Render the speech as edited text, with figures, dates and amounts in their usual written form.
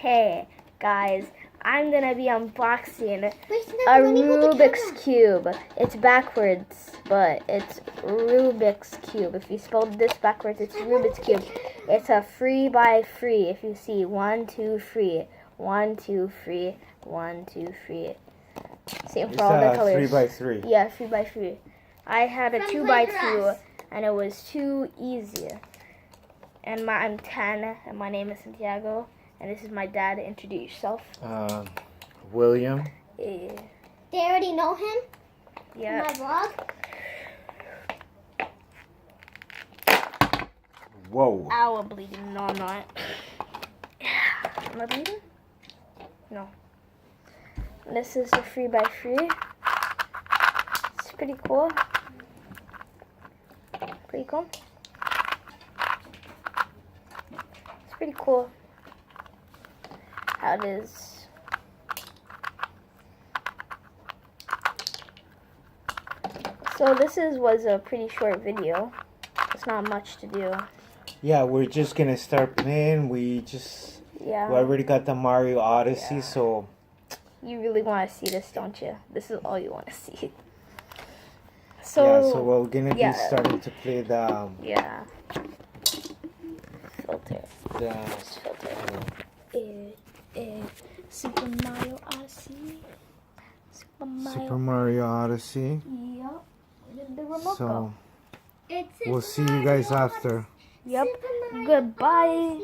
Hey guys, I'm gonna be unboxing a Rubik's Cube. It's backwards, but it's Rubik's Cube. If you spelled this backwards, it's Rubik's Cube. It's a 3x3. If you see 1, 2, 3, 1, 2, 3, 1, 2, 3. Same for all the colors. 3x3. Yeah, 3x3. I had a 2x2, and it was too easy. And I'm 10, and my name is Santiago. And this is my dad. Introduce yourself. William. Yeah. They already know him? Yeah. In my vlog? Whoa. Ow, I'm bleeding. No, I'm not. Am I bleeding? No. This is a 3x3. It's pretty cool. Pretty cool. It's pretty cool. How it is. So this was a pretty short video. It's not much to do. Yeah, we're just gonna start playing. We already got the Mario Odyssey, so you really want to see this, don't you? This is all you want to see. So we're gonna be starting to play the filter. Super Mario Odyssey. Super Mario Odyssey. Yup. Where did the remote So go? we'll see you guys after. Yep. Goodbye.